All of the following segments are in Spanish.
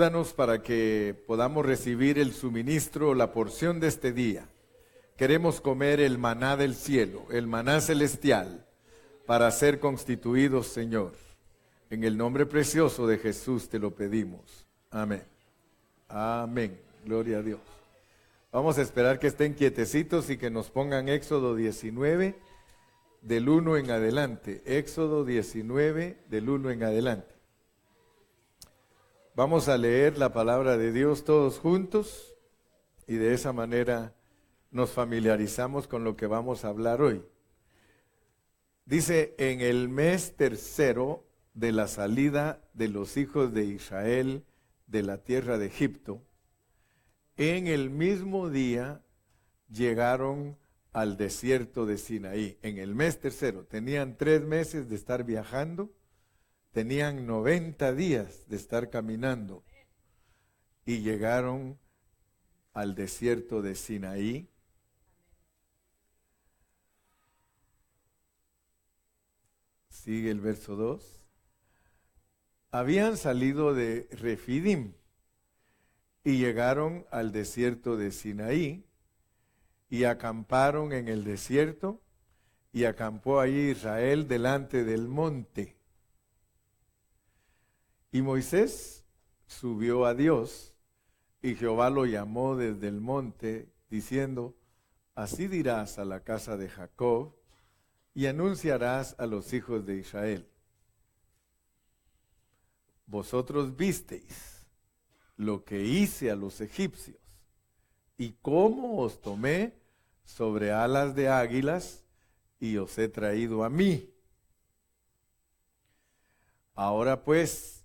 ayúdanos para que podamos recibir el suministro, la porción de este día. Queremos comer el maná del cielo, el maná celestial, para ser constituidos, Señor. En el nombre precioso de Jesús te lo pedimos. Amén. Amén. Gloria a Dios. Vamos a esperar que estén quietecitos y que nos pongan Éxodo 19, del 1 en adelante. Éxodo 19, del 1 en adelante. Vamos a leer la palabra de Dios todos juntos y de esa manera nos familiarizamos con lo que vamos a hablar hoy. Dice, en el mes tercero de la salida de los hijos de Israel de la tierra de Egipto, en el mismo día llegaron al desierto de Sinaí. En el mes tercero, tenían 3 meses de estar viajando, tenían 90 días de estar caminando y llegaron al desierto de Sinaí. Sigue el verso 2. Habían salido de Refidim y llegaron al desierto de Sinaí y acamparon en el desierto, y acampó allí Israel delante del monte. Y Moisés subió a Dios, y Jehová lo llamó desde el monte, diciendo, así dirás a la casa de Jacob, y anunciarás a los hijos de Israel. Vosotros visteis lo que hice a los egipcios, y cómo os tomé sobre alas de águilas, y os he traído a mí. Ahora pues,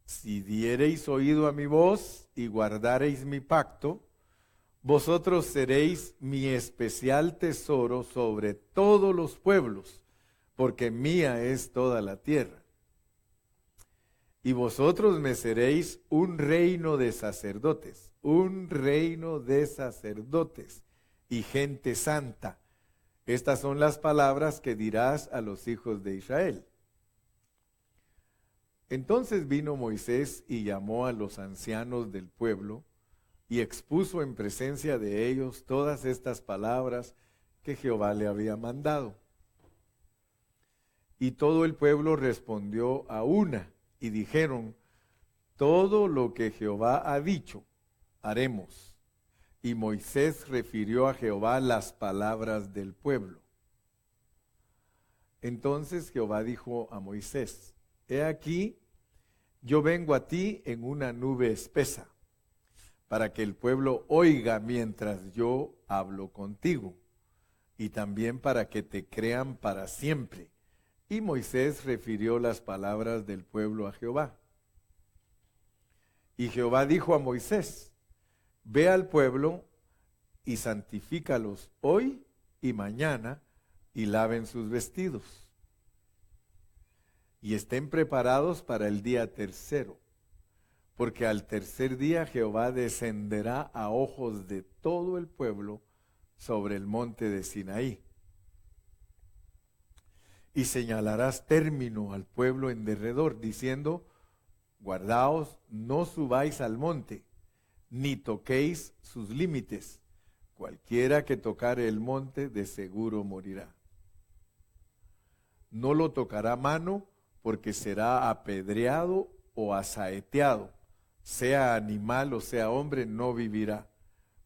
si diereis oído a mi voz, y guardareis mi pacto, vosotros seréis mi especial tesoro sobre todos los pueblos, porque mía es toda la tierra. Y vosotros me seréis un reino de sacerdotes, y gente santa. Estas son las palabras que dirás a los hijos de Israel. Entonces vino Moisés y llamó a los ancianos del pueblo, y expuso en presencia de ellos todas estas palabras que Jehová le había mandado. Y todo el pueblo respondió a una, y dijeron, todo lo que Jehová ha dicho, haremos. Y Moisés refirió a Jehová las palabras del pueblo. Entonces Jehová dijo a Moisés, he aquí, yo vengo a ti en una nube espesa, para que el pueblo oiga mientras yo hablo contigo, y también para que te crean para siempre. Y Moisés refirió las palabras del pueblo a Jehová. Y Jehová dijo a Moisés, ve al pueblo y santifícalos hoy y mañana, y laven sus vestidos. Y estén preparados para el día tercero, porque al tercer día Jehová descenderá a ojos de todo el pueblo sobre el monte de Sinaí. Y señalarás término al pueblo en derredor, diciendo, guardaos, no subáis al monte, ni toquéis sus límites. Cualquiera que tocare el monte, de seguro morirá. No lo tocará mano, porque será apedreado o asaeteado. Sea animal o sea hombre, no vivirá.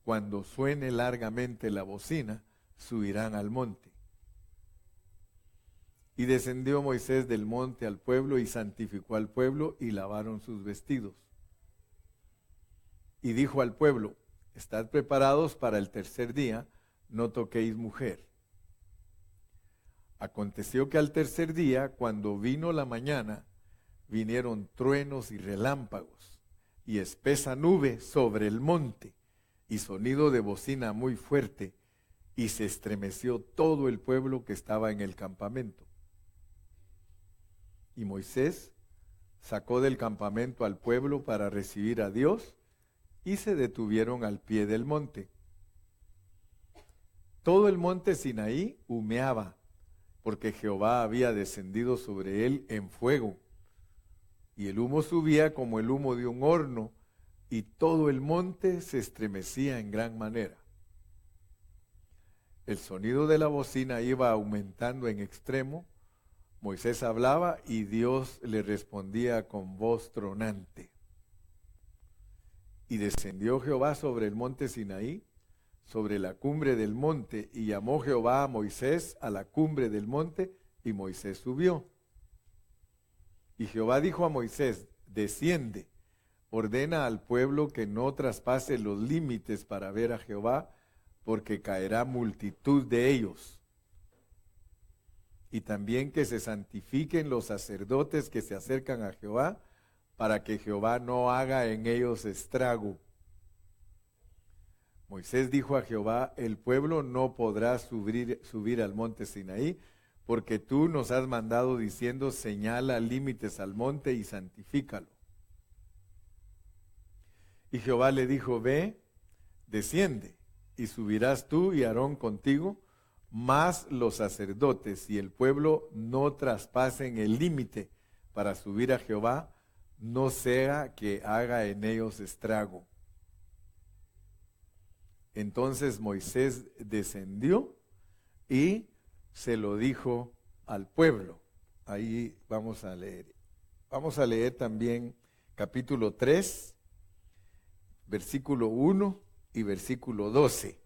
Cuando suene largamente la bocina, subirán al monte. Y descendió Moisés del monte al pueblo y santificó al pueblo y lavaron sus vestidos. Y dijo al pueblo, estad preparados para el tercer día, no toquéis mujer. Aconteció que al tercer día, cuando vino la mañana, vinieron truenos y relámpagos, y espesa nube sobre el monte, y sonido de bocina muy fuerte, y se estremeció todo el pueblo que estaba en el campamento. Y Moisés sacó del campamento al pueblo para recibir a Dios, y se detuvieron al pie del monte. Todo el monte Sinaí humeaba, porque Jehová había descendido sobre él en fuego, y el humo subía como el humo de un horno, y todo el monte se estremecía en gran manera. El sonido de la bocina iba aumentando en extremo. Moisés hablaba y Dios le respondía con voz tronante. Y descendió Jehová sobre el monte Sinaí, sobre la cumbre del monte, y llamó Jehová a Moisés a la cumbre del monte, y Moisés subió. Y Jehová dijo a Moisés: desciende, ordena al pueblo que no traspase los límites para ver a Jehová, porque caerá multitud de ellos. Y también que se santifiquen los sacerdotes que se acercan a Jehová, para que Jehová no haga en ellos estrago. Moisés dijo a Jehová: el pueblo no podrá subir al monte Sinaí, porque tú nos has mandado diciendo: señala límites al monte y santifícalo. Y Jehová le dijo: ve, desciende, y subirás tú y Aarón contigo, mas los sacerdotes y el pueblo no traspasen el límite para subir a Jehová, no sea que haga en ellos estrago. Entonces Moisés descendió y se lo dijo al pueblo. Ahí vamos a leer. Vamos a leer también capítulo 3, versículo 1 y versículo 12.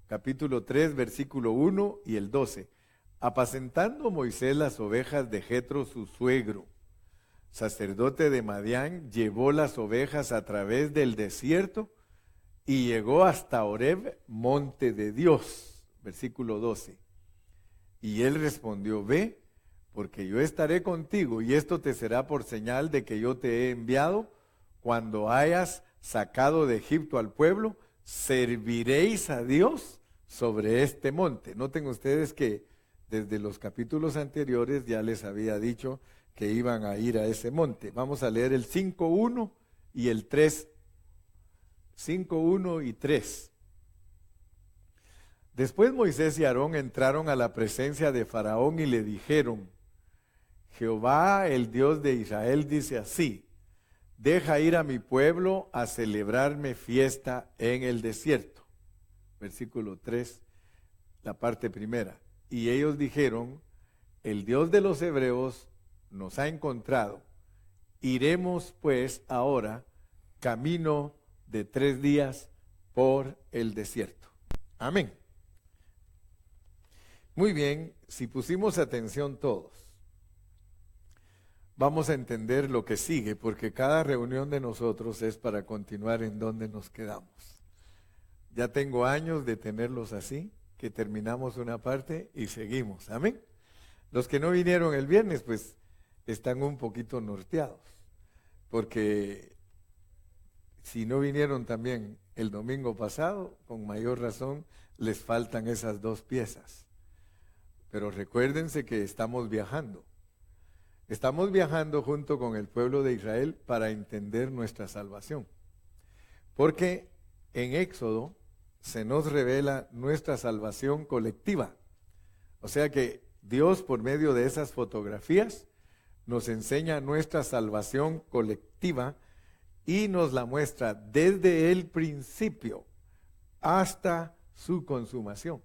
Capítulo 3, versículo 1 y el 12. Apacentando Moisés las ovejas de Jetro su suegro, sacerdote de Madián, llevó las ovejas a través del desierto y llegó hasta Horeb, monte de Dios. Versículo 12. Y él respondió: ve, porque yo estaré contigo, y esto te será por señal de que yo te he enviado. Cuando hayas sacado de Egipto al pueblo, serviréis a Dios sobre este monte. Noten ustedes que desde los capítulos anteriores ya les había dicho que iban a ir a ese monte. Vamos a leer el 5.1 y el 3. 5.1 y 3. Después Moisés y Aarón entraron a la presencia de Faraón y le dijeron: Jehová, el Dios de Israel, dice así: deja ir a mi pueblo a celebrarme fiesta en el desierto. Versículo 3, la parte primera. Y ellos dijeron: el Dios de los hebreos nos ha encontrado. Iremos pues ahora camino de 3 días por el desierto. Amén. Muy bien, si pusimos atención todos, vamos a entender lo que sigue, porque cada reunión de nosotros es para continuar en donde nos quedamos. Ya tengo años de tenerlos así, que terminamos una parte y seguimos. Amén. Los que no vinieron el viernes, pues están un poquito norteados, porque si no vinieron también el domingo pasado, con mayor razón les faltan esas 2 piezas. Pero recuérdense que estamos viajando. Estamos viajando junto con el pueblo de Israel para entender nuestra salvación. Porque en Éxodo se nos revela nuestra salvación colectiva. O sea que Dios, por medio de esas fotografías, nos enseña nuestra salvación colectiva y nos la muestra desde el principio hasta su consumación.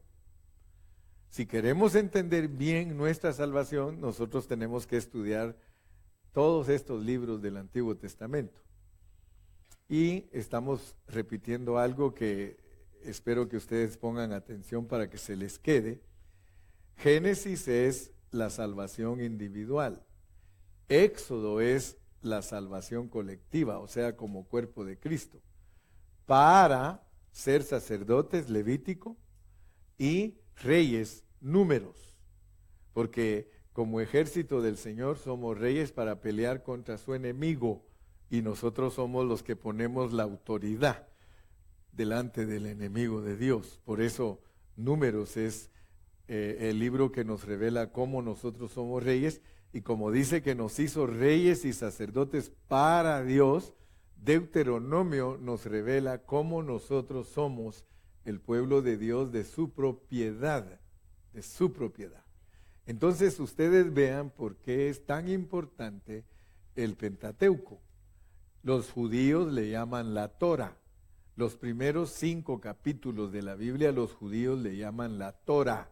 Si queremos entender bien nuestra salvación, nosotros tenemos que estudiar todos estos libros del Antiguo Testamento. Y estamos repitiendo algo que espero que ustedes pongan atención para que se les quede. Génesis es la salvación individual. Éxodo es la salvación colectiva, o sea, como cuerpo de Cristo, para ser sacerdotes, Levítico, y reyes, Números, porque como ejército del Señor somos reyes para pelear contra su enemigo, y nosotros somos los que ponemos la autoridad delante del enemigo de Dios. Por eso Números es el libro que nos revela cómo nosotros somos reyes, y como dice que nos hizo reyes y sacerdotes para Dios, Deuteronomio nos revela cómo nosotros somos el pueblo de Dios de su propiedad, de su propiedad. Entonces ustedes vean por qué es tan importante el Pentateuco. Los judíos le llaman la Torah. Los primeros 5 capítulos de la Biblia los judíos le llaman la Torah.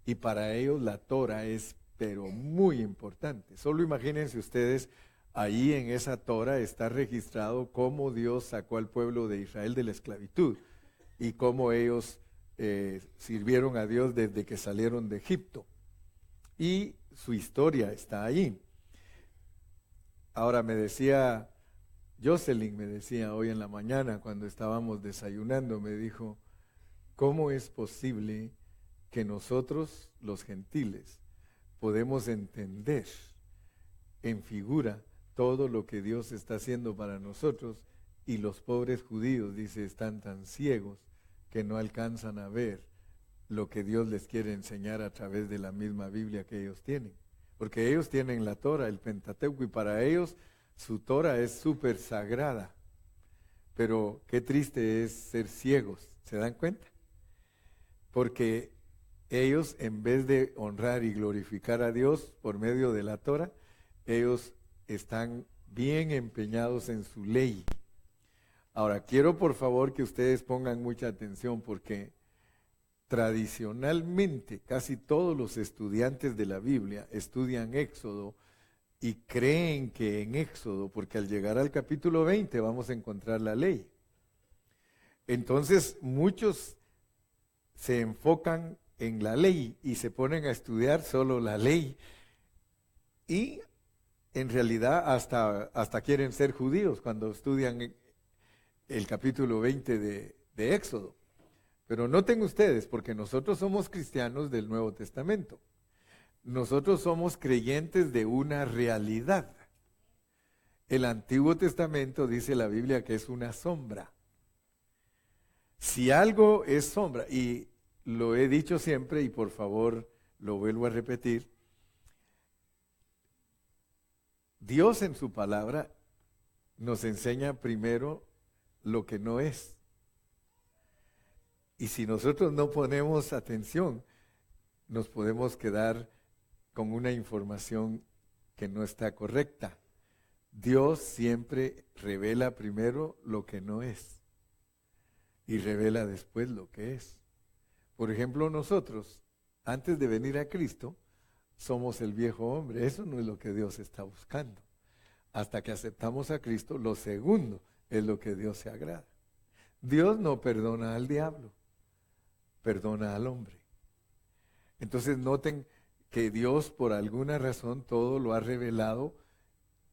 Y para ellos la Torah es pero muy importante. Solo imagínense ustedes, ahí en esa Torah está registrado cómo Dios sacó al pueblo de Israel de la esclavitud y cómo ellos sirvieron a Dios desde que salieron de Egipto. Y su historia está ahí. Ahora me decía, Jocelyn me decía hoy en la mañana cuando estábamos desayunando, me dijo, ¿cómo es posible que nosotros, los gentiles, podemos entender en figura todo lo que Dios está haciendo para nosotros y los pobres judíos, dice, están tan ciegos que no alcanzan a ver lo que Dios les quiere enseñar a través de la misma Biblia que ellos tienen? Porque ellos tienen la Torah, el Pentateuco, y para ellos su Torah es súper sagrada. Pero qué triste es ser ciegos, ¿se dan cuenta? Porque ellos, en vez de honrar y glorificar a Dios por medio de la Torah, ellos están bien empeñados en su ley. Ahora, quiero por favor que ustedes pongan mucha atención porque tradicionalmente casi todos los estudiantes de la Biblia estudian Éxodo y creen que en Éxodo, porque al llegar al capítulo 20 vamos a encontrar la ley. Entonces muchos se enfocan en la ley y se ponen a estudiar solo la ley y en realidad hasta quieren ser judíos cuando estudian el capítulo 20 de Éxodo. Pero noten ustedes, porque nosotros somos cristianos del Nuevo Testamento. Nosotros somos creyentes de una realidad. El Antiguo Testamento dice la Biblia que es una sombra. Si algo es sombra, y lo he dicho siempre y por favor lo vuelvo a repetir, Dios en su palabra nos enseña primero lo que no es. Y si nosotros no ponemos atención, nos podemos quedar con una información que no está correcta. Dios siempre revela primero lo que no es y revela después lo que es. Por ejemplo, nosotros, antes de venir a Cristo, somos el viejo hombre. Eso no es lo que Dios está buscando. Hasta que aceptamos a Cristo, lo segundo es lo que Dios se agrada. Dios no perdona al diablo, perdona al hombre. Entonces noten que Dios por alguna razón todo lo ha revelado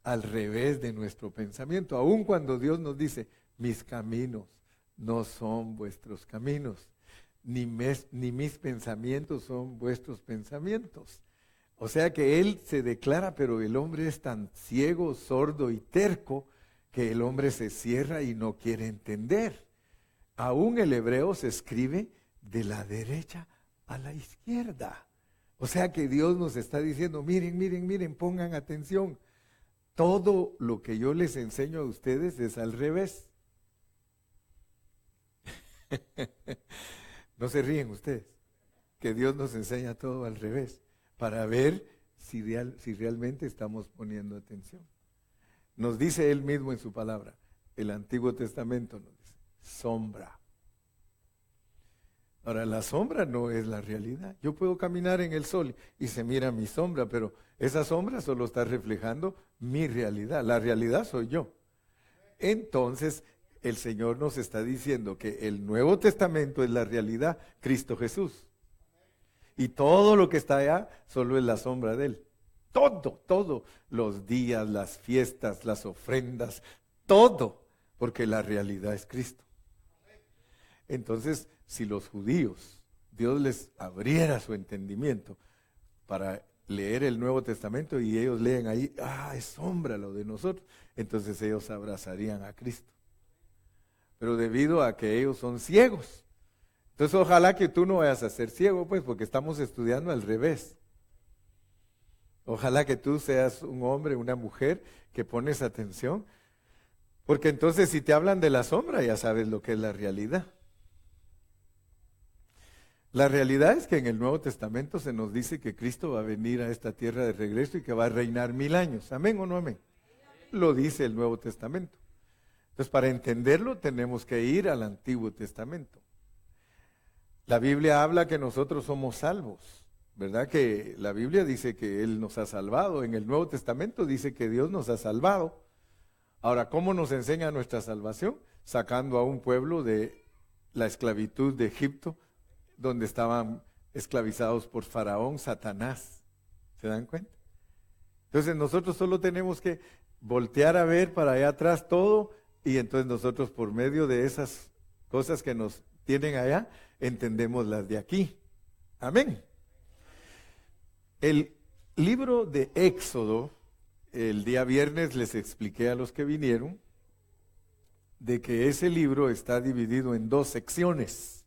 al revés de nuestro pensamiento. Aun cuando Dios nos dice, mis caminos no son vuestros caminos, ni mis pensamientos son vuestros pensamientos. O sea que Él se declara, pero el hombre es tan ciego, sordo y terco que el hombre se cierra y no quiere entender. Aún el hebreo se escribe de la derecha a la izquierda. O sea que Dios nos está diciendo, miren, pongan atención. Todo lo que yo les enseño a ustedes es al revés. No se ríen ustedes, que Dios nos enseña todo al revés, para ver si realmente estamos poniendo atención. Nos dice Él mismo en su palabra, el Antiguo Testamento nos dice, sombra. Ahora, la sombra no es la realidad. Yo puedo caminar en el sol y se mira mi sombra, pero esa sombra solo está reflejando mi realidad. La realidad soy yo. Entonces, el Señor nos está diciendo que el Nuevo Testamento es la realidad, Cristo Jesús. Y todo lo que está allá solo es la sombra de Él. Todo, los días, las fiestas, las ofrendas, todo, porque la realidad es Cristo. Entonces, si los judíos, Dios les abriera su entendimiento para leer el Nuevo Testamento y ellos leen ahí, es sombra lo de nosotros, entonces ellos abrazarían a Cristo. Pero debido a que ellos son ciegos, entonces ojalá que tú no vayas a ser ciego, pues, porque estamos estudiando al revés. Ojalá que tú seas un hombre, una mujer que pones atención, porque entonces si te hablan de la sombra ya sabes lo que es la realidad. La realidad es que en el Nuevo Testamento se nos dice que Cristo va a venir a esta tierra de regreso y que va a reinar 1000 años. ¿Amén o no amén? Lo dice el Nuevo Testamento. Entonces, para entenderlo tenemos que ir al Antiguo Testamento. La Biblia habla que nosotros somos salvos, ¿verdad? Que la Biblia dice que Él nos ha salvado. En el Nuevo Testamento dice que Dios nos ha salvado. Ahora, ¿cómo nos enseña nuestra salvación? Sacando a un pueblo de la esclavitud de Egipto, donde estaban esclavizados por Faraón, Satanás. ¿Se dan cuenta? Entonces nosotros solo tenemos que voltear a ver para allá atrás todo, y entonces nosotros por medio de esas cosas que nos tienen allá, entendemos las de aquí. Amén. El libro de Éxodo, el día viernes les expliqué a los que vinieron de que ese libro está dividido en 2 secciones.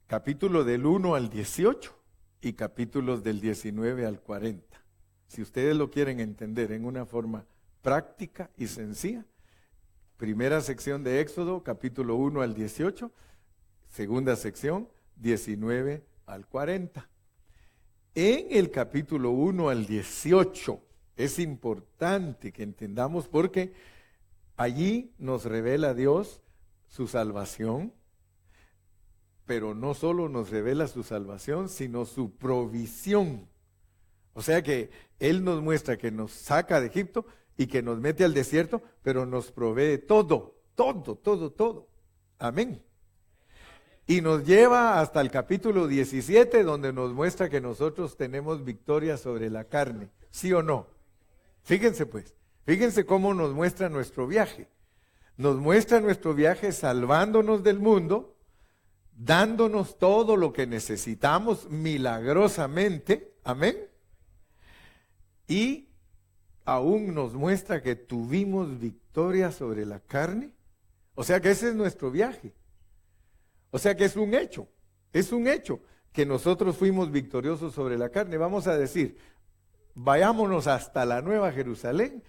Capítulo del 1 al 18 y capítulos del 19 al 40. Si ustedes lo quieren entender en una forma práctica y sencilla, primera sección de Éxodo, capítulo 1 al 18, segunda sección, 19 al 40. En el capítulo 1 al 18 es importante que entendamos porque allí nos revela Dios su salvación, pero no solo nos revela su salvación, sino su provisión. O sea que Él nos muestra que nos saca de Egipto y que nos mete al desierto, pero nos provee todo, todo, todo, todo. Amén. Y nos lleva hasta el capítulo 17, donde nos muestra que nosotros tenemos victoria sobre la carne. ¿Sí o no? Fíjense pues, fíjense cómo nos muestra nuestro viaje. Nos muestra nuestro viaje salvándonos del mundo, dándonos todo lo que necesitamos milagrosamente. Amén. Y aún nos muestra que tuvimos victoria sobre la carne. O sea que ese es nuestro viaje. O sea que es un hecho que nosotros fuimos victoriosos sobre la carne. Vamos a decir, vayámonos hasta la Nueva Jerusalén,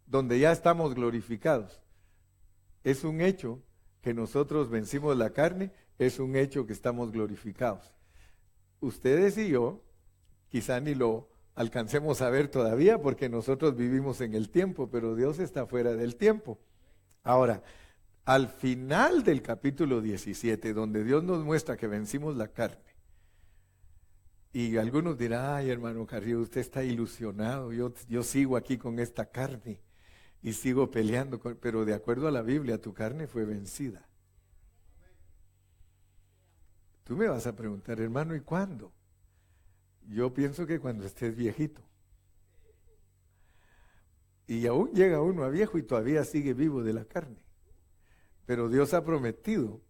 donde ya estamos glorificados. Es un hecho que nosotros vencimos la carne, es un hecho que estamos glorificados. Ustedes y yo quizá ni lo alcancemos a ver todavía porque nosotros vivimos en el tiempo, pero Dios está fuera del tiempo. Ahora, al final del capítulo 17, donde Dios nos muestra que vencimos la carne, y algunos dirán, ay hermano Carrillo, usted está ilusionado, yo sigo aquí con esta carne y sigo peleando, pero de acuerdo a la Biblia, tu carne fue vencida. Tú me vas a preguntar, hermano, ¿y cuándo? Yo pienso que cuando estés viejito. Y aún llega uno a viejo y todavía sigue vivo de la carne. Pero Dios ha prometido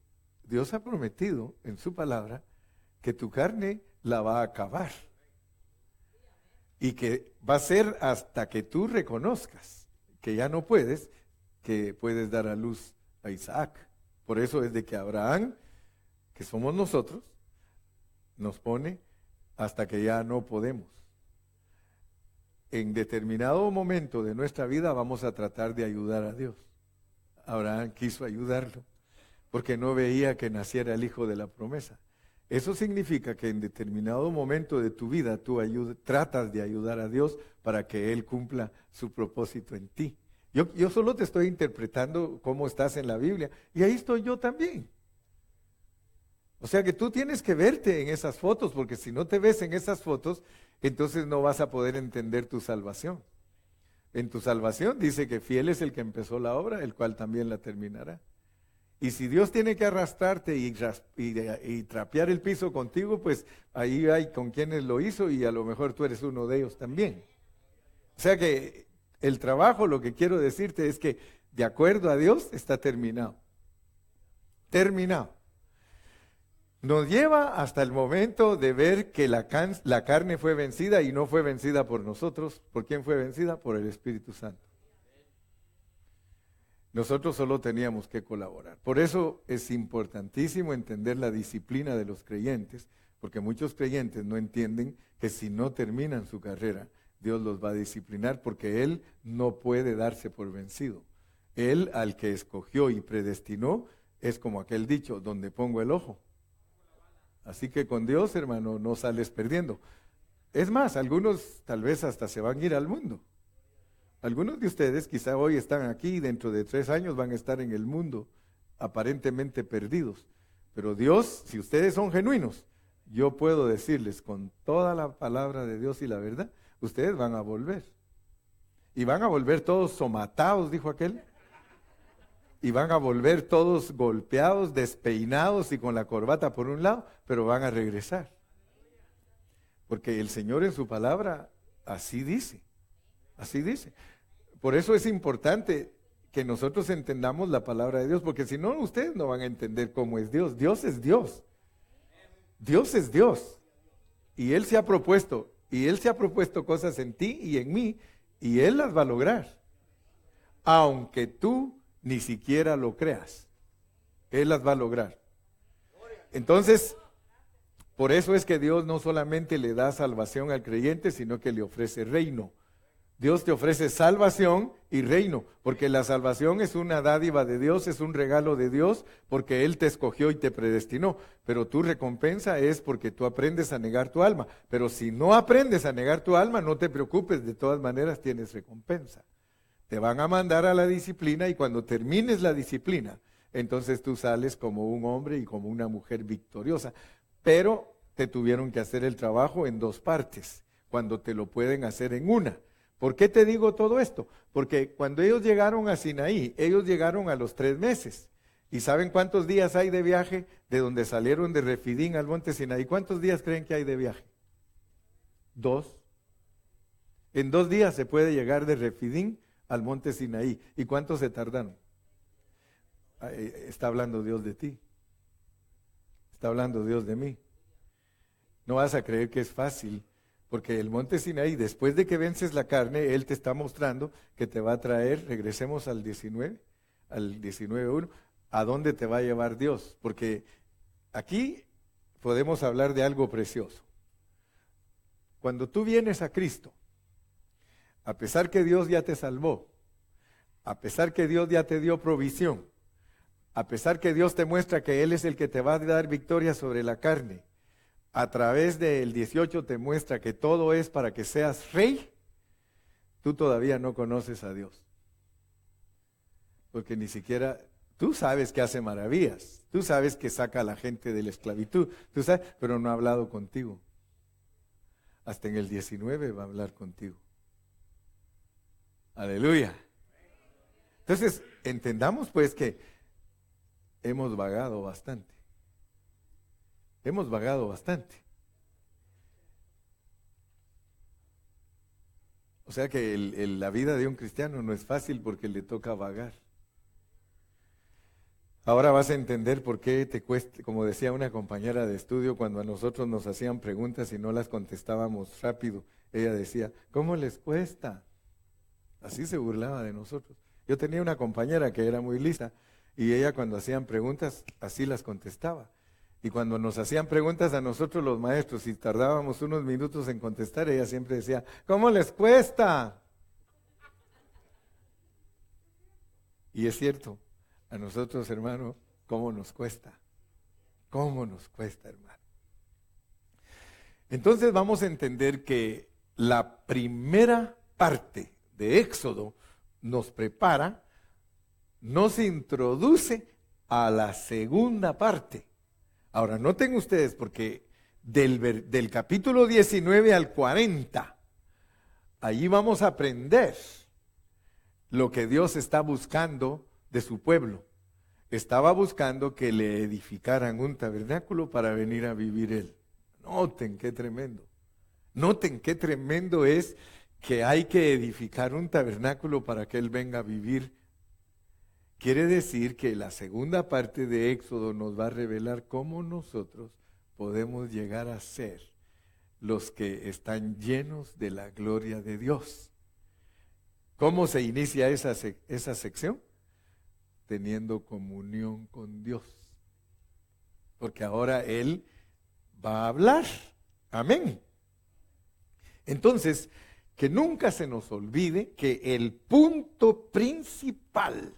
en su palabra que tu carne la va a acabar. Y que va a ser hasta que tú reconozcas que ya no puedes, que puedes dar a luz a Isaac. Por eso es de que Abraham, que somos nosotros, nos pone hasta que ya no podemos. En determinado momento de nuestra vida vamos a tratar de ayudar a Dios. Abraham quiso ayudarlo porque no veía que naciera el hijo de la promesa. Eso significa que en determinado momento de tu vida tú tratas de ayudar a Dios para que Él cumpla su propósito en ti. Yo solo te estoy interpretando cómo estás en la Biblia y ahí estoy yo también. O sea que tú tienes que verte en esas fotos, porque si no te ves en esas fotos, entonces no vas a poder entender tu salvación. En tu salvación dice que fiel es el que empezó la obra, el cual también la terminará. Y si Dios tiene que arrastrarte y trapear el piso contigo, pues ahí hay con quienes lo hizo y a lo mejor tú eres uno de ellos también. O sea que el trabajo, lo que quiero decirte es que de acuerdo a Dios está terminado. Terminado. Nos lleva hasta el momento de ver que la carne fue vencida y no fue vencida por nosotros. ¿Por quién fue vencida? Por el Espíritu Santo. Nosotros solo teníamos que colaborar. Por eso es importantísimo entender la disciplina de los creyentes, porque muchos creyentes no entienden que si no terminan su carrera, Dios los va a disciplinar, porque Él no puede darse por vencido. Él, al que escogió y predestinó, es como aquel dicho, donde pongo el ojo. Así que con Dios, hermano, no sales perdiendo. Es más, algunos tal vez hasta se van a ir al mundo. Algunos de ustedes quizá hoy están aquí y dentro de 3 años van a estar en el mundo, aparentemente perdidos. Pero Dios, si ustedes son genuinos, yo puedo decirles con toda la palabra de Dios y la verdad, ustedes van a volver. Y van a volver todos somatados, dijo aquel. Y van a volver todos golpeados, despeinados y con la corbata por un lado, pero van a regresar. Porque el Señor en su palabra así dice, así dice. Por eso es importante que nosotros entendamos la palabra de Dios, porque si no, ustedes no van a entender cómo es Dios. Dios es Dios. Dios es Dios. Y Él se ha propuesto cosas en ti y en mí, y Él las va a lograr. Aunque tú ni siquiera lo creas, Él las va a lograr. Entonces, por eso es que Dios no solamente le da salvación al creyente, sino que le ofrece reino. Dios te ofrece salvación y reino, porque la salvación es una dádiva de Dios, es un regalo de Dios, porque Él te escogió y te predestinó. Pero tu recompensa es porque tú aprendes a negar tu alma. Pero si no aprendes a negar tu alma, no te preocupes, de todas maneras tienes recompensa. Te van a mandar a la disciplina y cuando termines la disciplina, entonces tú sales como un hombre y como una mujer victoriosa. Pero te tuvieron que hacer el trabajo en 2 partes, cuando te lo pueden hacer en una. ¿Por qué te digo todo esto? Porque cuando ellos llegaron a Sinaí, ellos llegaron a los 3 meses. ¿Y saben cuántos días hay de viaje de donde salieron de Refidín al monte Sinaí? ¿Cuántos días creen que hay de viaje? 2. En 2 días se puede llegar de Refidín al monte Sinaí. ¿Y cuántos se tardaron? Está hablando Dios de ti. Está hablando Dios de mí. No vas a creer que es fácil, porque el monte Sinaí, después de que vences la carne, Él te está mostrando que te va a traer, regresemos al 19:1, ¿a dónde te va a llevar Dios? Porque aquí podemos hablar de algo precioso. Cuando tú vienes a Cristo, a pesar que Dios ya te salvó, a pesar que Dios ya te dio provisión, a pesar que Dios te muestra que Él es el que te va a dar victoria sobre la carne, a través del 18 te muestra que todo es para que seas rey, tú todavía no conoces a Dios. Porque ni siquiera, tú sabes que hace maravillas, tú sabes que saca a la gente de la esclavitud, tú sabes, pero no ha hablado contigo. Hasta en el 19 va a hablar contigo. Aleluya. Entonces, entendamos pues que hemos vagado bastante. Hemos vagado bastante. O sea que la vida de un cristiano no es fácil porque le toca vagar. Ahora vas a entender por qué te cuesta, como decía una compañera de estudio, cuando a nosotros nos hacían preguntas y no las contestábamos rápido, ella decía, ¿cómo les cuesta? Así se burlaba de nosotros. Yo tenía una compañera que era muy lista y ella cuando hacían preguntas así las contestaba. Y cuando nos hacían preguntas a nosotros los maestros y tardábamos unos minutos en contestar, ella siempre decía, ¿cómo les cuesta? Y es cierto, a nosotros, hermano, ¿cómo nos cuesta? ¿Cómo nos cuesta, hermano? Entonces vamos a entender que la primera parte de Éxodo nos prepara, nos introduce a la segunda parte. Ahora, noten ustedes, porque del capítulo 19 al 40, allí vamos a aprender lo que Dios está buscando de su pueblo. Estaba buscando que le edificaran un tabernáculo para venir a vivir Él. Noten qué tremendo. Noten qué tremendo es que hay que edificar un tabernáculo para que Él venga a vivir. Quiere decir que la segunda parte de Éxodo nos va a revelar cómo nosotros podemos llegar a ser los que están llenos de la gloria de Dios. ¿Cómo se inicia esa sección? Teniendo comunión con Dios. Porque ahora Él va a hablar. Amén. Entonces, que nunca se nos olvide que el punto principal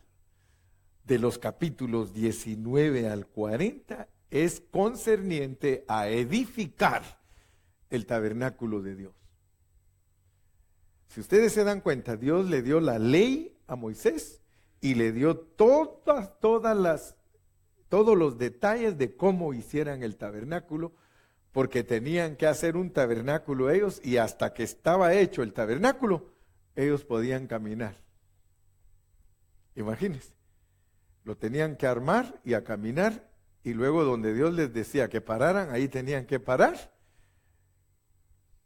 de los capítulos 19 al 40 es concerniente a edificar el tabernáculo de Dios. Si ustedes se dan cuenta, Dios le dio la ley a Moisés y le dio todos los detalles de cómo hicieran el tabernáculo, porque tenían que hacer un tabernáculo ellos, y hasta que estaba hecho el tabernáculo, ellos podían caminar. Imagínense, lo tenían que armar y a caminar, y luego donde Dios les decía que pararan, ahí tenían que parar.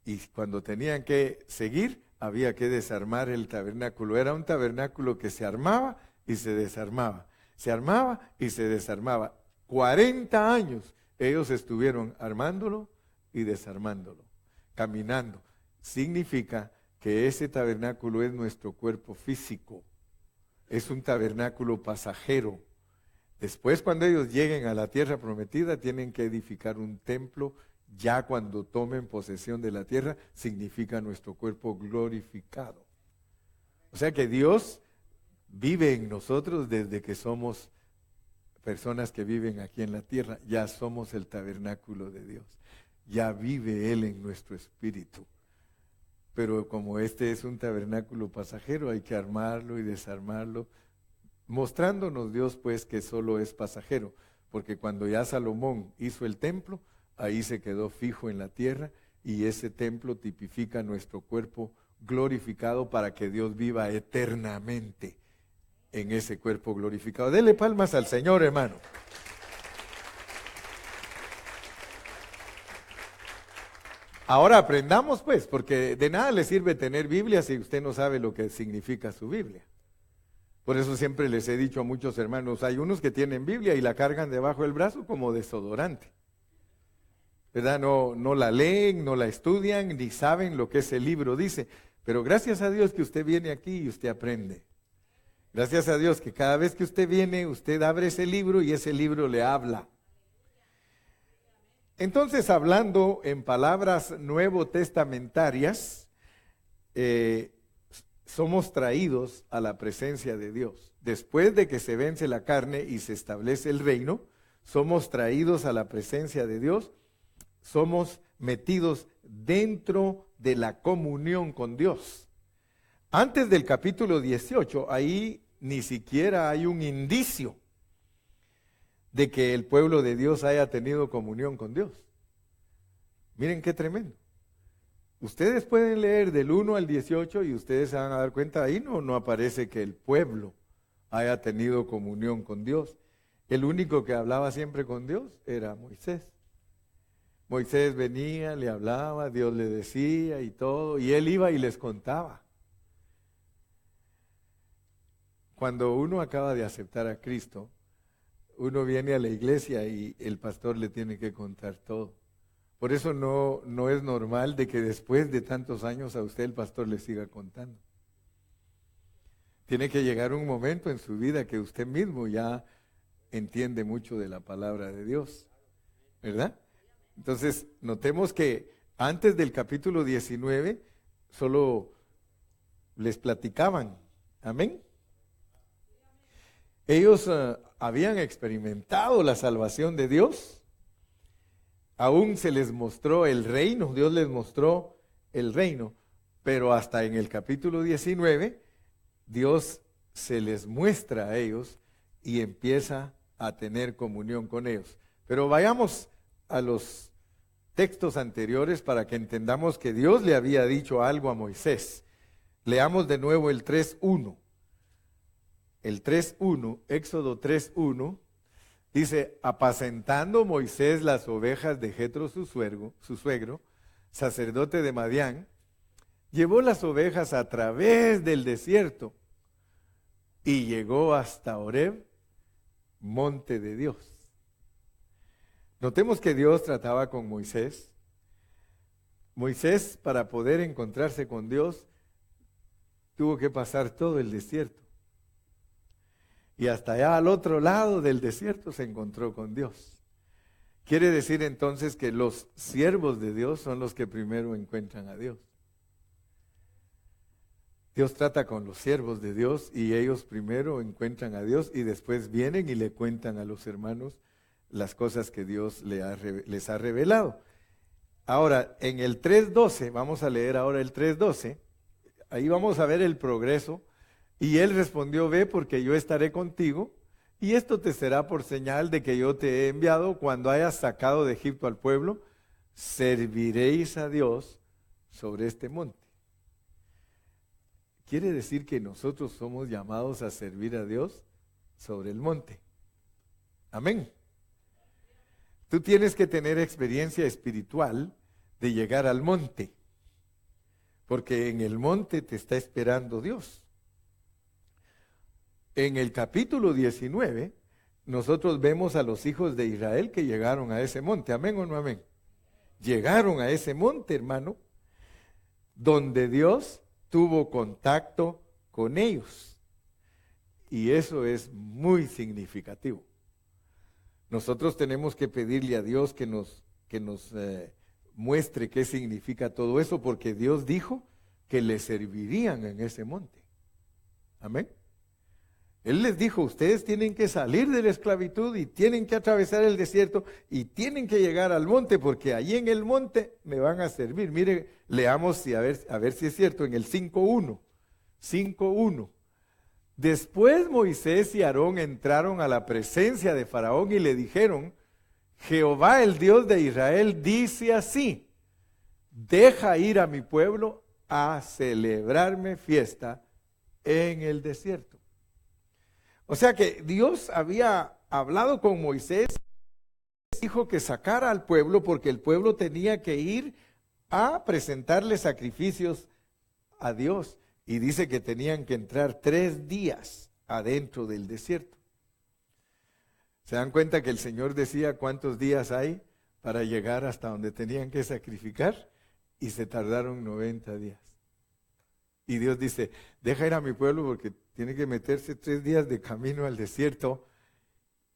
Y cuando tenían que seguir, había que desarmar el tabernáculo. Era un tabernáculo que se armaba y se desarmaba. Se armaba y se desarmaba. 40 años ellos estuvieron armándolo y desarmándolo, caminando. Significa que ese tabernáculo es nuestro cuerpo físico. Es un tabernáculo pasajero. Después, cuando ellos lleguen a la tierra prometida, tienen que edificar un templo. Ya cuando tomen posesión de la tierra, significa nuestro cuerpo glorificado. O sea que Dios vive en nosotros desde que somos personas que viven aquí en la tierra. Ya somos el tabernáculo de Dios. Ya vive Él en nuestro espíritu. Pero como este es un tabernáculo pasajero, hay que armarlo y desarmarlo, mostrándonos Dios pues que solo es pasajero. Porque cuando ya Salomón hizo el templo, ahí se quedó fijo en la tierra, y ese templo tipifica nuestro cuerpo glorificado para que Dios viva eternamente en ese cuerpo glorificado. Dele palmas al Señor, hermano. Ahora aprendamos pues, porque de nada le sirve tener Biblia si usted no sabe lo que significa su Biblia. Por eso siempre les he dicho a muchos hermanos, hay unos que tienen Biblia y la cargan debajo del brazo como desodorante. ¿Verdad? No la leen, no la estudian, ni saben lo que ese libro dice. Pero gracias a Dios que usted viene aquí y usted aprende. Gracias a Dios que cada vez que usted viene, usted abre ese libro y ese libro le habla. Entonces, hablando en palabras nuevo testamentarias, somos traídos a la presencia de Dios. Después de que se vence la carne y se establece el reino, somos traídos a la presencia de Dios. Somos metidos dentro de la comunión con Dios. Antes del capítulo 18, ahí ni siquiera hay un indicio de que el pueblo de Dios haya tenido comunión con Dios. Miren qué tremendo. Ustedes pueden leer del 1 al 18 y ustedes se van a dar cuenta, ahí no aparece que el pueblo haya tenido comunión con Dios. El único que hablaba siempre con Dios era Moisés. Moisés venía, le hablaba, Dios le decía y todo, y él iba y les contaba. Cuando uno acaba de aceptar a Cristo, uno viene a la iglesia y el pastor le tiene que contar todo. Por eso no es normal de que después de tantos años a usted el pastor le siga contando. Tiene que llegar un momento en su vida que usted mismo ya entiende mucho de la palabra de Dios, ¿verdad? Entonces, notemos que antes del capítulo 19 solo les platicaban. Amén. Ellos habían experimentado la salvación de Dios. Aún se les mostró el reino, Dios les mostró el reino, pero hasta en el capítulo 19 Dios se les muestra a ellos y empieza a tener comunión con ellos. Pero vayamos a los textos anteriores para que entendamos que Dios le había dicho algo a Moisés. Leamos de nuevo el 3:1. El 3:1, Éxodo 3:1, dice: apacentando Moisés las ovejas de Jetro su suegro, sacerdote de Madián, llevó las ovejas a través del desierto y llegó hasta Horeb, monte de Dios. Notemos que Dios trataba con Moisés. Moisés, para poder encontrarse con Dios, tuvo que pasar todo el desierto. Y hasta allá al otro lado del desierto se encontró con Dios. Quiere decir entonces que los siervos de Dios son los que primero encuentran a Dios. Dios trata con los siervos de Dios y ellos primero encuentran a Dios y después vienen y le cuentan a los hermanos las cosas que Dios les ha revelado. Ahora, en el 3:12, vamos a leer ahora el 3:12, Ahí vamos a ver el progreso. Y él respondió, ve porque yo estaré contigo, y esto te será por señal de que yo te he enviado cuando hayas sacado de Egipto al pueblo, serviréis a Dios sobre este monte. Quiere decir que nosotros somos llamados a servir a Dios sobre el monte. Amén. Tú tienes que tener experiencia espiritual de llegar al monte, porque en el monte te está esperando Dios. En el capítulo 19, nosotros vemos a los hijos de Israel que llegaron a ese monte. ¿Amén o no amén? Llegaron a ese monte, hermano, donde Dios tuvo contacto con ellos. Y eso es muy significativo. Nosotros tenemos que pedirle a Dios que nos muestre qué significa todo eso, porque Dios dijo que le servirían en ese monte. Amén. Él les dijo, ustedes tienen que salir de la esclavitud y tienen que atravesar el desierto y tienen que llegar al monte, porque allí en el monte me van a servir. Mire, leamos y a ver si es cierto, en el 5.1. 5.1. Después Moisés y Aarón entraron a la presencia de Faraón y le dijeron, Jehová el Dios de Israel dice así, deja ir a mi pueblo a celebrarme fiesta en el desierto. O sea que Dios había hablado con Moisés, dijo que sacara al pueblo porque el pueblo tenía que ir a presentarle sacrificios a Dios. Y dice que tenían que entrar 3 días adentro del desierto. ¿Se dan cuenta que el Señor decía cuántos días hay para llegar hasta donde tenían que sacrificar? Y se tardaron 90 días. Y Dios dice, deja ir a mi pueblo porque tiene que meterse 3 días de camino al desierto,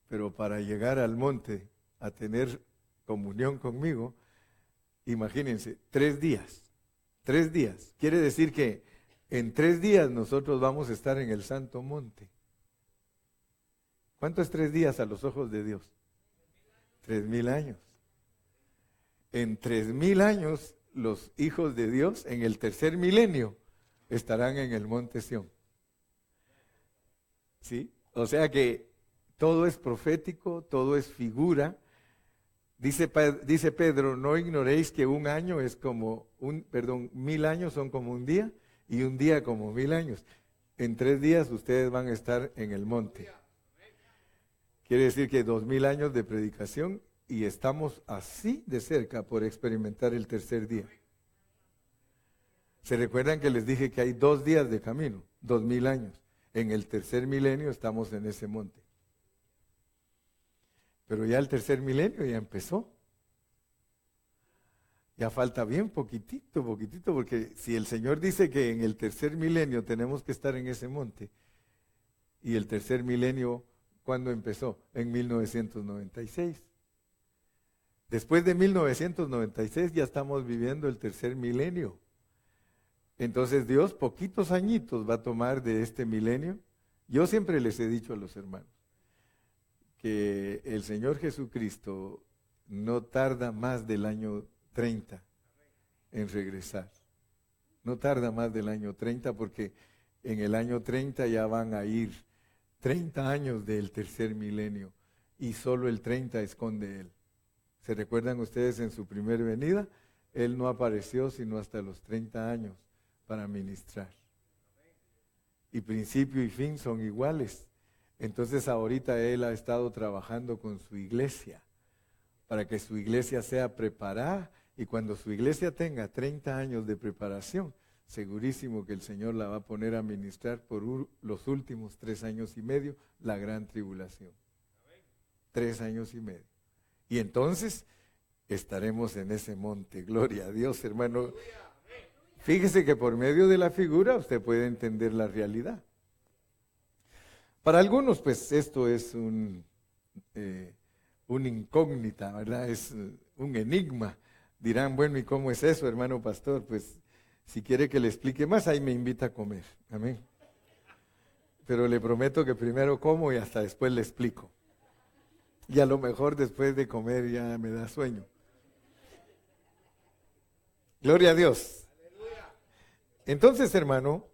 pero para llegar al monte a tener comunión conmigo, imagínense, 3 días. 3 días. Quiere decir que en 3 días nosotros vamos a estar en el santo monte. ¿Cuánto es 3 días a los ojos de Dios? 3,000 años. En 3,000 años los hijos de Dios en el tercer milenio estarán en el monte Sión. ¿Sí? O sea que todo es profético, todo es figura. Dice Pedro, no ignoréis que un año es como 1,000 años son como un día y un día como 1,000 años. En 3 días ustedes van a estar en el monte. Quiere decir que 2,000 años de predicación y estamos así de cerca por experimentar el tercer día. ¿Se recuerdan que les dije que hay 2 días de camino? 2,000 años. En el tercer milenio estamos en ese monte. Pero ya el tercer milenio ya empezó. Ya falta bien poquitito, porque si el Señor dice que en el tercer milenio tenemos que estar en ese monte, y el tercer milenio, ¿cuándo empezó? En 1996. Después de 1996 ya estamos viviendo el tercer milenio. Entonces Dios poquitos añitos va a tomar de este milenio. Yo siempre les he dicho a los hermanos que el Señor Jesucristo no tarda más del año 30 en regresar. No tarda más del año 30 porque en el año 30 ya van a ir 30 años del tercer milenio y solo el 30 esconde Él. ¿Se recuerdan ustedes en su primer venida? Él no apareció sino hasta los 30 años para ministrar. Y principio y fin son iguales. Entonces ahorita Él ha estado trabajando con su iglesia para que su iglesia sea preparada y cuando su iglesia tenga 30 años de preparación, segurísimo que el Señor la va a poner a ministrar por los últimos 3 años y medio, la gran tribulación. 3 años y medio. Y entonces estaremos en ese monte. Gloria a Dios, hermano. Fíjese que por medio de la figura usted puede entender la realidad. Para algunos, pues, esto es un incógnita, ¿verdad? Es un enigma. Dirán, bueno, ¿y cómo es eso, hermano pastor? Pues, si quiere que le explique más, ahí me invita a comer. Amén. Pero le prometo que primero como y hasta después le explico. Y a lo mejor después de comer ya me da sueño. Gloria a Dios. Entonces, hermano,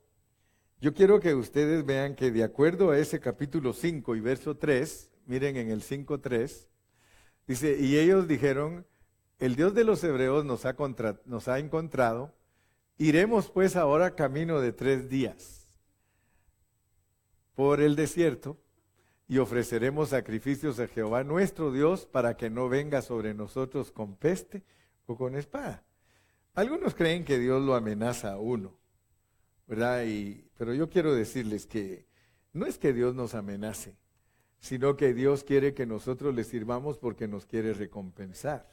yo quiero que ustedes vean que de acuerdo a ese capítulo 5 y verso 3, miren en el 5:3, dice, y ellos dijeron, el Dios de los hebreos nos ha encontrado, iremos pues ahora camino de 3 días por el desierto y ofreceremos sacrificios a Jehová nuestro Dios para que no venga sobre nosotros con peste o con espada. Algunos creen que Dios lo amenaza a uno, ¿verdad? Pero yo quiero decirles que no es que Dios nos amenace, sino que Dios quiere que nosotros le sirvamos porque nos quiere recompensar,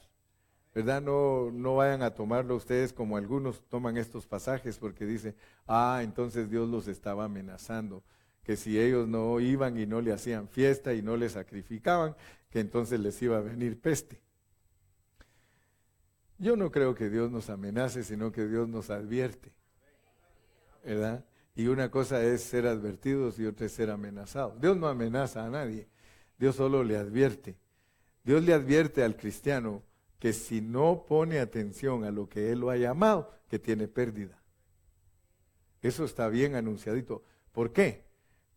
¿verdad? No vayan a tomarlo ustedes como algunos toman estos pasajes porque dicen, entonces Dios los estaba amenazando, que si ellos no iban y no le hacían fiesta y no le sacrificaban, que entonces les iba a venir peste. Yo no creo que Dios nos amenace, sino que Dios nos advierte, ¿verdad? Y una cosa es ser advertidos y otra es ser amenazados. Dios no amenaza a nadie, Dios solo le advierte. Dios le advierte al cristiano que si no pone atención a lo que Él lo ha llamado, que tiene pérdida. Eso está bien anunciadito. ¿Por qué?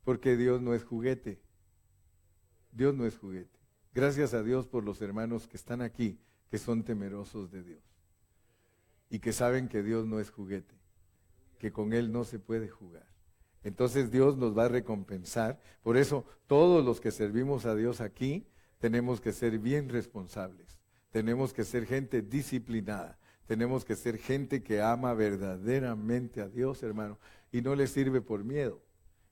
Porque Dios no es juguete. Dios no es juguete. Gracias a Dios por los hermanos que están aquí, que son temerosos de Dios y que saben que Dios no es juguete, que con Él no se puede jugar. Entonces Dios nos va a recompensar. Por eso todos los que servimos a Dios aquí tenemos que ser bien responsables. Tenemos que ser gente disciplinada. Tenemos que ser gente que ama verdaderamente a Dios, hermano, y no le sirve por miedo.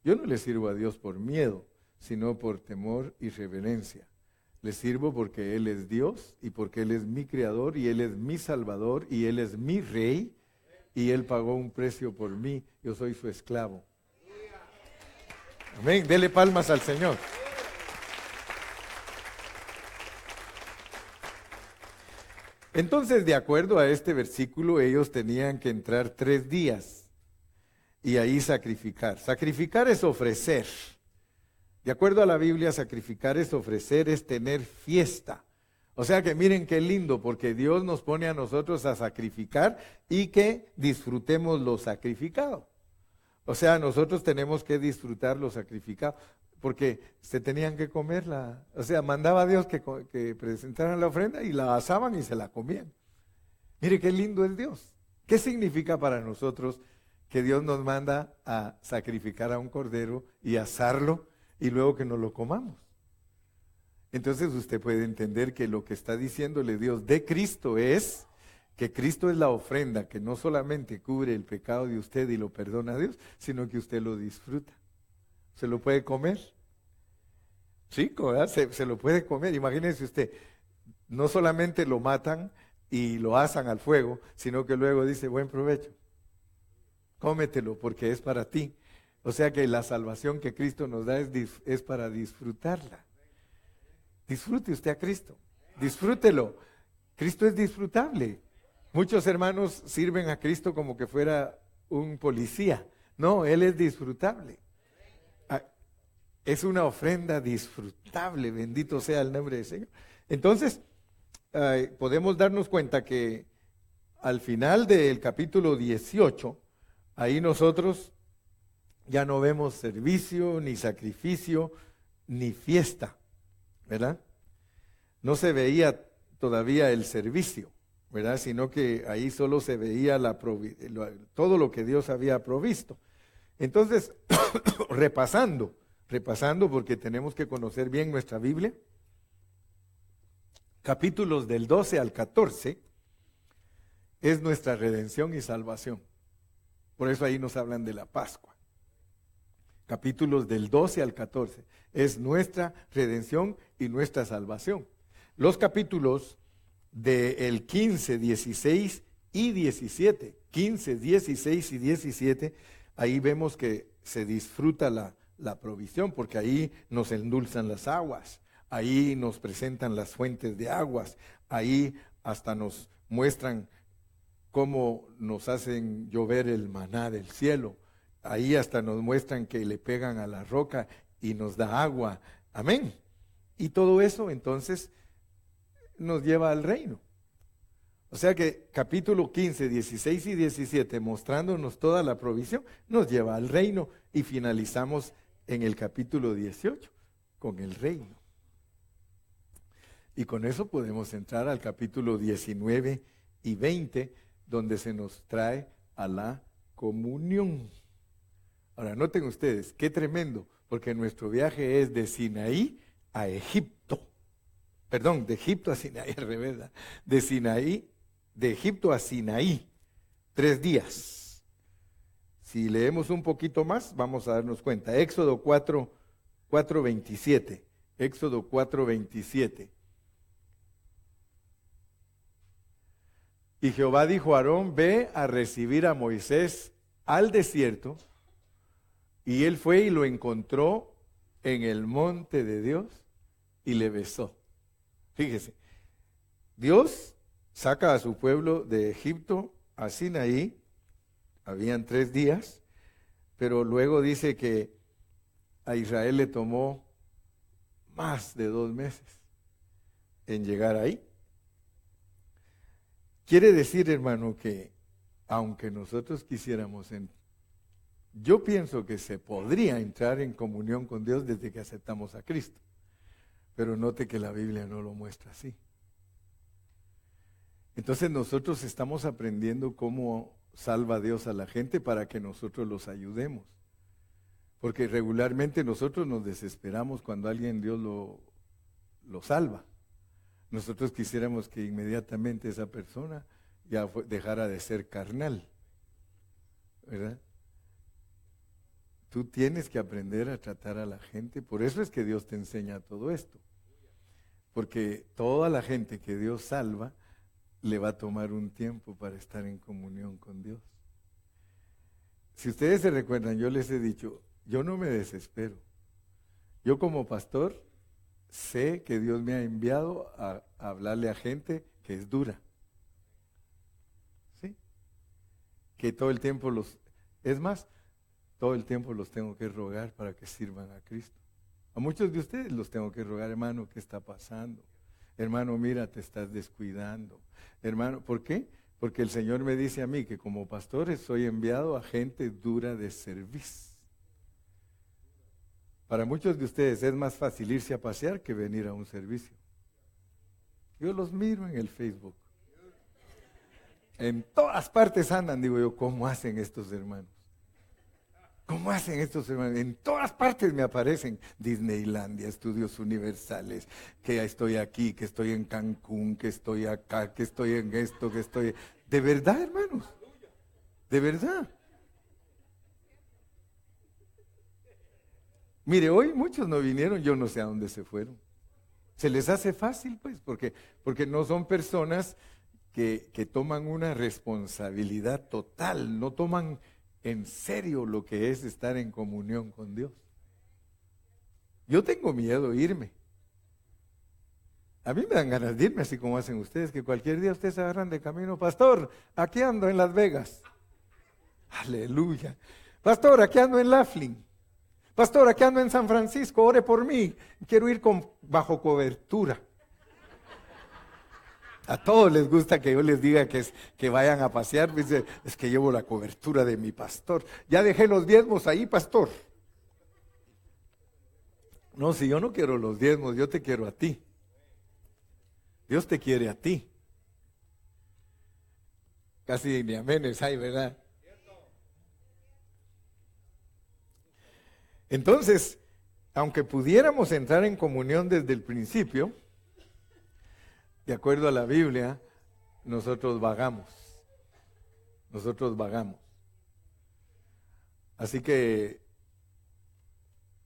Yo no le sirvo a Dios por miedo, sino por temor y reverencia. Le sirvo porque Él es Dios y porque Él es mi creador y Él es mi salvador y Él es mi rey y Él pagó un precio por mí. Yo soy su esclavo. Amén. Dele palmas al Señor. Entonces, de acuerdo a este versículo, ellos tenían que entrar 3 días y ahí sacrificar. Sacrificar es ofrecer. De acuerdo a la Biblia, sacrificar es ofrecer, es tener fiesta. O sea que miren qué lindo, porque Dios nos pone a nosotros a sacrificar y que disfrutemos lo sacrificado. O sea, nosotros tenemos que disfrutar lo sacrificado, porque se tenían que comerla. O sea, mandaba a Dios que presentaran la ofrenda y la asaban y se la comían. Mire qué lindo es Dios. ¿Qué significa para nosotros que Dios nos manda a sacrificar a un cordero y asarlo y luego que nos lo comamos? Entonces usted puede entender que lo que está diciéndole Dios de Cristo es que Cristo es la ofrenda que no solamente cubre el pecado de usted y lo perdona a Dios, sino que usted lo disfruta. ¿Se lo puede comer? Sí, ¿verdad? Se lo puede comer. Imagínese usted, no solamente lo matan y lo asan al fuego, sino que luego dice, buen provecho, cómetelo porque es para ti. O sea que la salvación que Cristo nos da es para disfrutarla. Disfrute usted a Cristo, disfrútelo. Cristo es disfrutable. Muchos hermanos sirven a Cristo como que fuera un policía. No, Él es disfrutable. Es una ofrenda disfrutable, bendito sea el nombre del Señor. Entonces, podemos darnos cuenta que al final del capítulo 18, ahí nosotros ya no vemos servicio, ni sacrificio, ni fiesta, ¿verdad? No se veía todavía el servicio, ¿verdad? Sino que ahí solo se veía todo lo que Dios había provisto. Entonces, repasando porque tenemos que conocer bien nuestra Biblia, capítulos del 12 al 14 es nuestra redención y salvación. Por eso ahí nos hablan de la Pascua. Capítulos del 12 al 14 es nuestra redención y nuestra salvación. Los capítulos del 15, 16 y 17, 15, 16 y 17, ahí vemos que se disfruta la provisión, porque ahí nos endulzan las aguas, ahí nos presentan las fuentes de aguas, ahí hasta nos muestran cómo nos hacen llover el maná del cielo, ahí hasta nos muestran que le pegan a la roca y nos da agua, amén. Y todo eso entonces nos lleva al reino. O sea que capítulo 15, 16 y 17, mostrándonos toda la provisión, nos lleva al reino y finalizamos en el capítulo 18 con el reino. Y con eso podemos entrar al capítulo 19 y 20, donde se nos trae a la comunión. Ahora, noten ustedes, qué tremendo, porque nuestro viaje es de Sinaí a Egipto. Perdón, de Egipto a Sinaí, al revés, ¿verdad? De Egipto a Sinaí, 3 días. Si leemos un poquito más, vamos a darnos cuenta. Éxodo 4:27. Éxodo 4:27. Y Jehová dijo a Aarón, ve a recibir a Moisés al desierto. Y él fue y lo encontró en el monte de Dios y le besó. Fíjese, Dios saca a su pueblo de Egipto a Sinaí, habían 3 días, pero luego dice que a Israel le tomó más de 2 meses en llegar ahí. Quiere decir, hermano, que aunque nosotros quisiéramos, yo pienso que se podría entrar en comunión con Dios desde que aceptamos a Cristo, pero note que la Biblia no lo muestra así. Entonces nosotros estamos aprendiendo cómo salva Dios a la gente para que nosotros los ayudemos. Porque regularmente nosotros nos desesperamos cuando alguien Dios lo salva. Nosotros quisiéramos que inmediatamente esa persona ya dejara de ser carnal, ¿verdad? Tú tienes que aprender a tratar a la gente, por eso es que Dios te enseña todo esto. Porque toda la gente que Dios salva, le va a tomar un tiempo para estar en comunión con Dios. Si ustedes se recuerdan, yo les he dicho, yo no me desespero. Yo como pastor sé que Dios me ha enviado a hablarle a gente que es dura. ¿Sí? Que todo el tiempo todo el tiempo los tengo que rogar para que sirvan a Cristo. A muchos de ustedes los tengo que rogar, hermano, ¿qué está pasando? Hermano, mira, te estás descuidando. Hermano, ¿por qué? Porque el Señor me dice a mí que como pastor soy enviado a gente dura de servicio. Para muchos de ustedes es más fácil irse a pasear que venir a un servicio. Yo los miro en el Facebook. En todas partes andan, digo yo, ¿cómo hacen estos hermanos? ¿Cómo hacen estos hermanos? En todas partes me aparecen Disneylandia, Estudios Universales, que estoy aquí, que estoy en Cancún, que estoy acá, que estoy en esto, que estoy... De verdad, hermanos, de verdad. Mire, hoy muchos no vinieron, yo no sé a dónde se fueron. Se les hace fácil, pues, porque no son personas que toman una responsabilidad total, no toman en serio lo que es estar en comunión con Dios. Yo tengo miedo de irme. A mí me dan ganas de irme, así como hacen ustedes, que cualquier día ustedes se agarran de camino. Pastor, aquí ando en Las Vegas. Aleluya. Pastor, aquí ando en Laughlin. Pastor, aquí ando en San Francisco, ore por mí. Quiero ir bajo cobertura. A todos les gusta que yo les diga que vayan a pasear. Dice, es que llevo la cobertura de mi pastor. Ya dejé los diezmos ahí, pastor. No, si yo no quiero los diezmos, yo te quiero a ti. Dios te quiere a ti. Casi ni aménes hay, ¿verdad? Entonces, aunque pudiéramos entrar en comunión desde el principio, de acuerdo a la Biblia, nosotros vagamos. Nosotros vagamos. Así que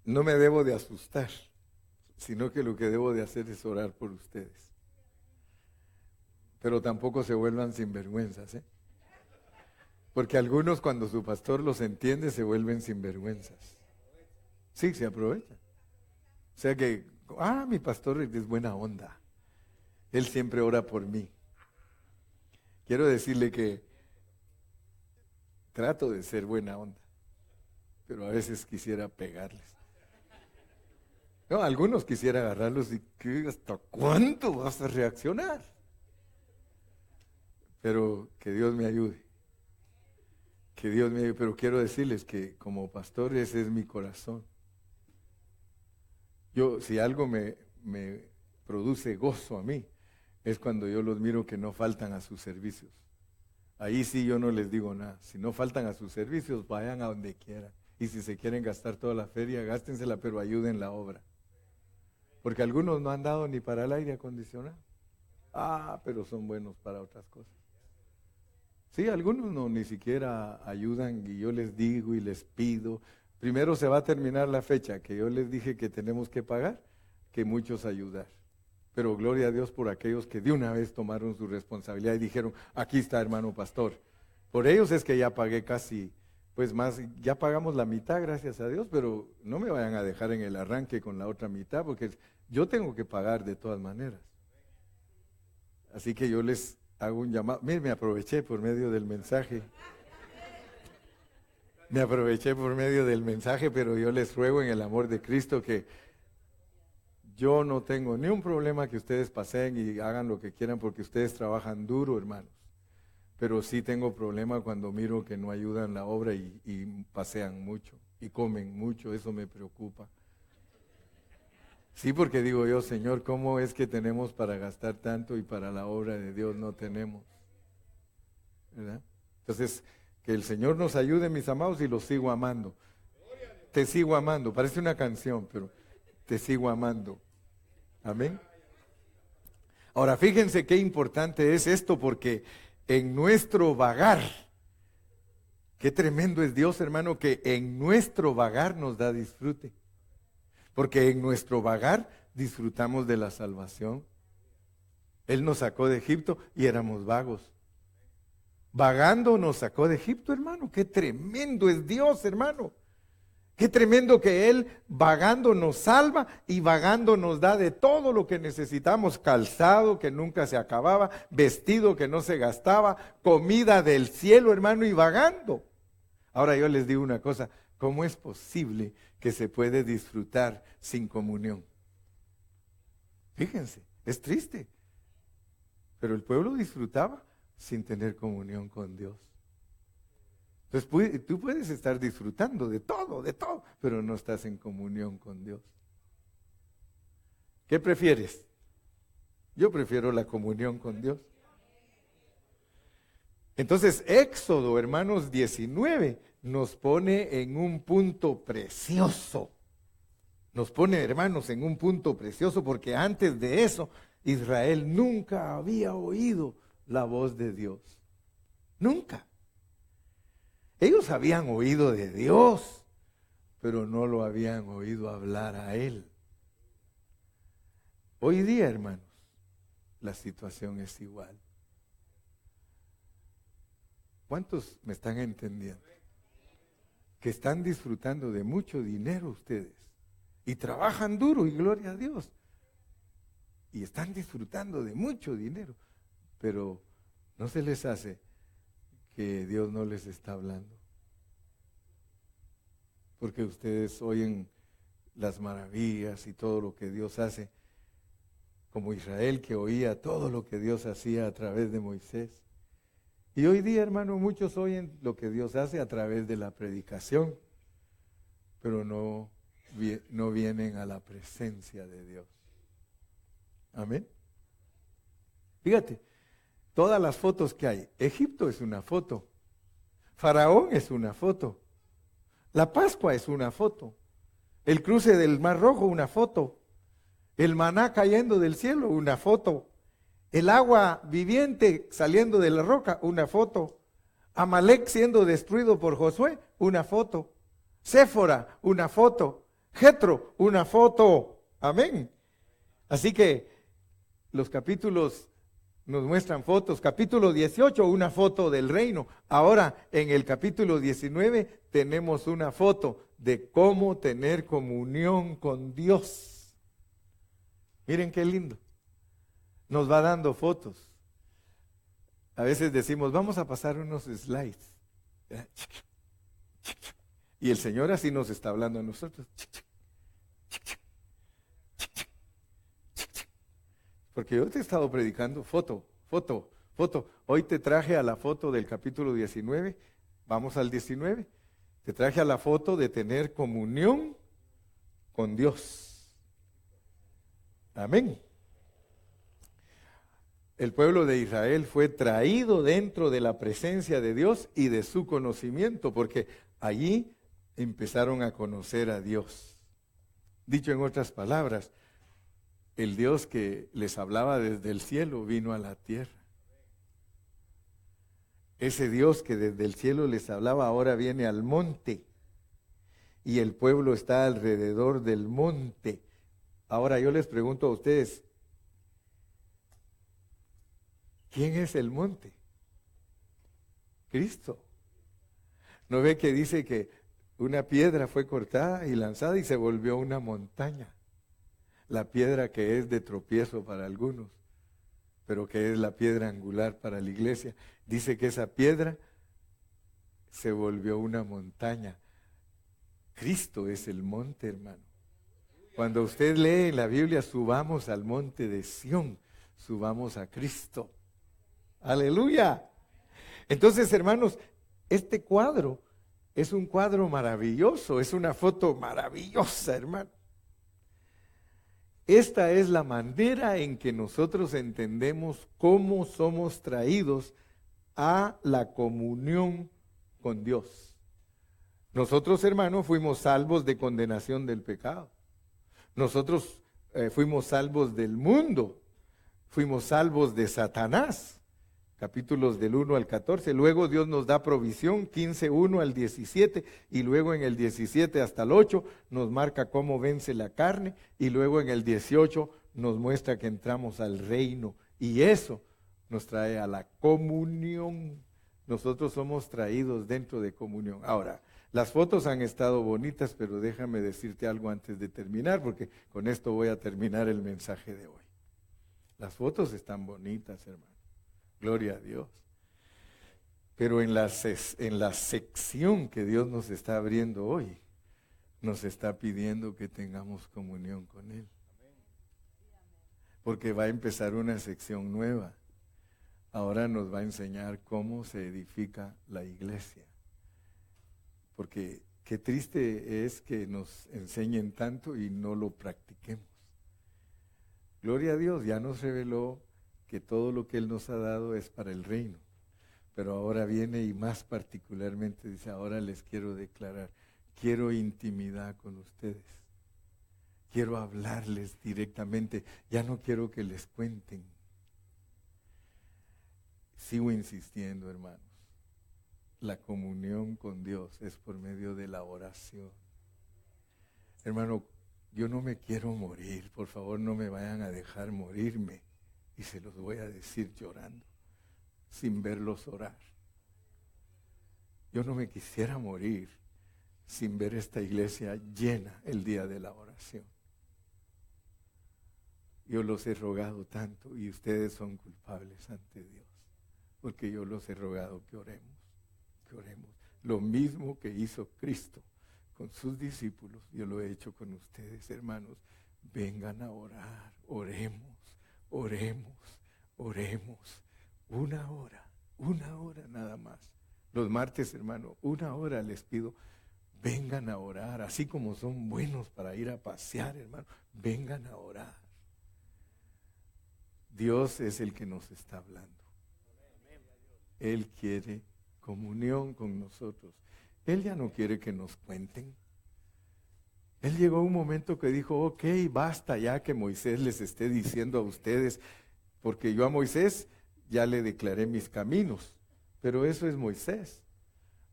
no me debo de asustar, sino que lo que debo de hacer es orar por ustedes. Pero tampoco se vuelvan sinvergüenzas, ¿eh? Porque algunos cuando su pastor los entiende se vuelven sinvergüenzas. Sí, se aprovechan. O sea que, mi pastor es buena onda. Él siempre ora por mí. Quiero decirle que trato de ser buena onda, pero a veces quisiera pegarles. No, algunos quisiera agarrarlos y ¿hasta cuándo vas a reaccionar? pero que Dios me ayude. Que Dios me ayude, pero quiero decirles que como pastor ese es mi corazón. Yo, si algo me produce gozo a mí, es cuando yo los miro que no faltan a sus servicios. Ahí sí yo no les digo nada. Si no faltan a sus servicios, vayan a donde quieran. Y si se quieren gastar toda la feria, gástensela, pero ayuden la obra. Porque algunos no han dado ni para el aire acondicionado. Pero son buenos para otras cosas. Sí, algunos no, ni siquiera ayudan y yo les digo y les pido. Primero se va a terminar la fecha que yo les dije que tenemos que pagar, que muchos ayudar. Pero gloria a Dios por aquellos que de una vez tomaron su responsabilidad y dijeron, aquí está hermano pastor. Por ellos es que ya pagué casi, pues más, ya pagamos la mitad, gracias a Dios, pero no me vayan a dejar en el arranque con la otra mitad, porque yo tengo que pagar de todas maneras. Así que yo les hago un llamado. Mire, me aproveché por medio del mensaje. Pero yo les ruego en el amor de Cristo que yo no tengo ni un problema que ustedes pasen y hagan lo que quieran porque ustedes trabajan duro, hermanos. Pero sí tengo problema cuando miro que no ayudan la obra y pasean mucho y comen mucho, eso me preocupa. Sí, porque digo yo, Señor, ¿cómo es que tenemos para gastar tanto y para la obra de Dios no tenemos? ¿Verdad? Entonces, que el Señor nos ayude, mis amados, y los sigo amando. Te sigo amando, parece una canción, pero te sigo amando. Amén. Ahora, fíjense qué importante es esto, porque en nuestro vagar, qué tremendo es Dios, hermano, que en nuestro vagar nos da disfrute. Porque en nuestro vagar disfrutamos de la salvación. Él nos sacó de Egipto y éramos vagos. Vagando nos sacó de Egipto, hermano. Qué tremendo es Dios, hermano. Qué tremendo que Él vagando nos salva y vagando nos da de todo lo que necesitamos. Calzado que nunca se acababa, vestido que no se gastaba, comida del cielo, hermano, y vagando. Ahora yo les digo una cosa, ¿cómo es posible que se puede disfrutar sin comunión? Fíjense, es triste. Pero el pueblo disfrutaba sin tener comunión con Dios. Entonces tú puedes estar disfrutando de todo, pero no estás en comunión con Dios. ¿Qué prefieres? Yo prefiero la comunión con Dios. Entonces, Éxodo, hermanos, 19, nos pone en un punto precioso. Nos pone, hermanos, en un punto precioso, porque antes de eso, Israel nunca había oído la voz de Dios. Nunca. Ellos habían oído de Dios, pero no lo habían oído hablar a Él. Hoy día, hermanos, la situación es igual. ¿Cuántos me están entendiendo? Que están disfrutando de mucho dinero ustedes y trabajan duro y gloria a Dios. Y están disfrutando de mucho dinero, pero no se les hace que Dios no les está hablando. Porque ustedes oyen las maravillas y todo lo que Dios hace, como Israel que oía todo lo que Dios hacía a través de Moisés. Y hoy día, hermano, muchos oyen lo que Dios hace a través de la predicación, pero no vienen a la presencia de Dios. Amén. Fíjate, todas las fotos que hay, Egipto es una foto, Faraón es una foto, la Pascua es una foto, el cruce del Mar Rojo una foto, el maná cayendo del cielo una foto, el agua viviente saliendo de la roca una foto, Amalek siendo destruido por Josué una foto, Séfora una foto, Jetro una foto. Amén. Así que los capítulos nos muestran fotos. Capítulo 18, una foto del reino. Ahora, en el capítulo 19, tenemos una foto de cómo tener comunión con Dios. Miren qué lindo. Nos va dando fotos. A veces decimos, vamos a pasar unos slides. Y el Señor así nos está hablando a nosotros. Porque yo te he estado predicando foto, foto, foto. Hoy te traje a la foto del capítulo 19. Vamos al 19. Te traje a la foto de tener comunión con Dios. Amén. El pueblo de Israel fue traído dentro de la presencia de Dios y de su conocimiento, porque allí empezaron a conocer a Dios. Dicho en otras palabras, el Dios que les hablaba desde el cielo vino a la tierra. Ese Dios que desde el cielo les hablaba ahora viene al monte y el pueblo está alrededor del monte. Ahora yo les pregunto a ustedes, ¿quién es el monte? Cristo. ¿No ve que dice que una piedra fue cortada y lanzada y se volvió una montaña? La piedra que es de tropiezo para algunos, pero que es la piedra angular para la iglesia. Dice que esa piedra se volvió una montaña. Cristo es el monte, hermano. Cuando usted lee en la Biblia, subamos al monte de Sión, subamos a Cristo. ¡Aleluya! Entonces, hermanos, este cuadro es un cuadro maravilloso, es una foto maravillosa, hermano. Esta es la manera en que nosotros entendemos cómo somos traídos a la comunión con Dios. Nosotros, hermanos, fuimos salvos de condenación del pecado. Nosotros fuimos salvos del mundo. Fuimos salvos de Satanás. Capítulos del 1 al 14. Luego Dios nos da provisión, 15, 1 al 17. Y luego en el 17 hasta el 8 nos marca cómo vence la carne. Y luego en el 18 nos muestra que entramos al reino. Y eso nos trae a la comunión. Nosotros somos traídos dentro de comunión. Ahora, las fotos han estado bonitas, pero déjame decirte algo antes de terminar, porque con esto voy a terminar el mensaje de hoy. Las fotos están bonitas, hermano. Gloria a Dios. Pero en la sección que Dios nos está abriendo hoy, nos está pidiendo que tengamos comunión con Él. Porque va a empezar una sección nueva. Ahora nos va a enseñar cómo se edifica la iglesia. Porque qué triste es que nos enseñen tanto y no lo practiquemos. Gloria a Dios, ya nos reveló que todo lo que Él nos ha dado es para el reino. Pero ahora viene y más particularmente dice, ahora les quiero declarar, quiero intimidad con ustedes. Quiero hablarles directamente, ya no quiero que les cuenten. Sigo insistiendo, hermanos. La comunión con Dios es por medio de la oración. Hermano, yo no me quiero morir, por favor no me vayan a dejar morirme. Y se los voy a decir llorando, sin verlos orar. Yo no me quisiera morir sin ver esta iglesia llena el día de la oración. Yo los he rogado tanto y ustedes son culpables ante Dios, porque yo los he rogado que oremos. Lo mismo que hizo Cristo con sus discípulos, yo lo he hecho con ustedes, hermanos. Vengan a orar, oremos. Una hora nada más. Los martes, hermano, 1 hora les pido, vengan a orar, así como son buenos para ir a pasear, hermano, vengan a orar. Dios es el que nos está hablando. Él quiere comunión con nosotros. Él ya no quiere que nos cuenten. Él llegó a un momento que dijo, ok, basta ya que Moisés les esté diciendo a ustedes, porque yo a Moisés ya le declaré mis caminos, pero eso es Moisés.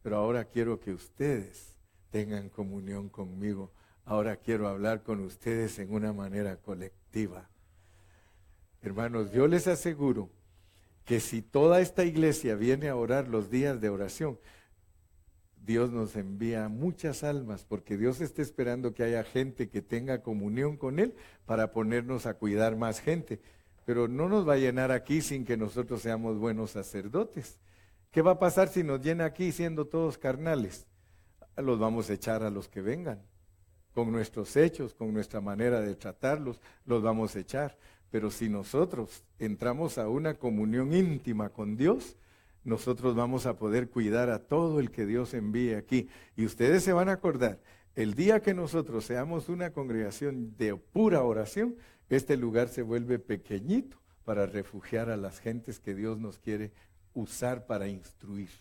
Pero ahora quiero que ustedes tengan comunión conmigo. Ahora quiero hablar con ustedes en una manera colectiva. Hermanos, yo les aseguro que si toda esta iglesia viene a orar los días de oración, Dios nos envía muchas almas, porque Dios está esperando que haya gente que tenga comunión con Él para ponernos a cuidar más gente. Pero no nos va a llenar aquí sin que nosotros seamos buenos sacerdotes. ¿Qué va a pasar si nos llena aquí siendo todos carnales? Los vamos a echar a los que vengan. Con nuestros hechos, con nuestra manera de tratarlos, los vamos a echar. Pero si nosotros entramos a una comunión íntima con Dios, nosotros vamos a poder cuidar a todo el que Dios envíe aquí. Y ustedes se van a acordar, el día que nosotros seamos una congregación de pura oración, este lugar se vuelve pequeñito para refugiar a las gentes que Dios nos quiere usar para instruir.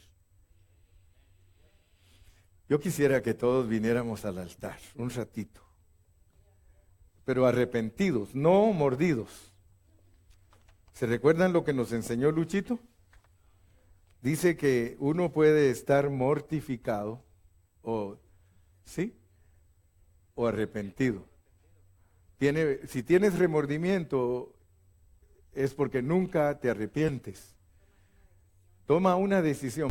Yo quisiera que todos viniéramos al altar un ratito, pero arrepentidos, no mordidos. ¿Se recuerdan lo que nos enseñó Luchito? Dice que uno puede estar mortificado o, ¿sí? O arrepentido. Si tienes remordimiento es porque nunca te arrepientes. Toma una decisión.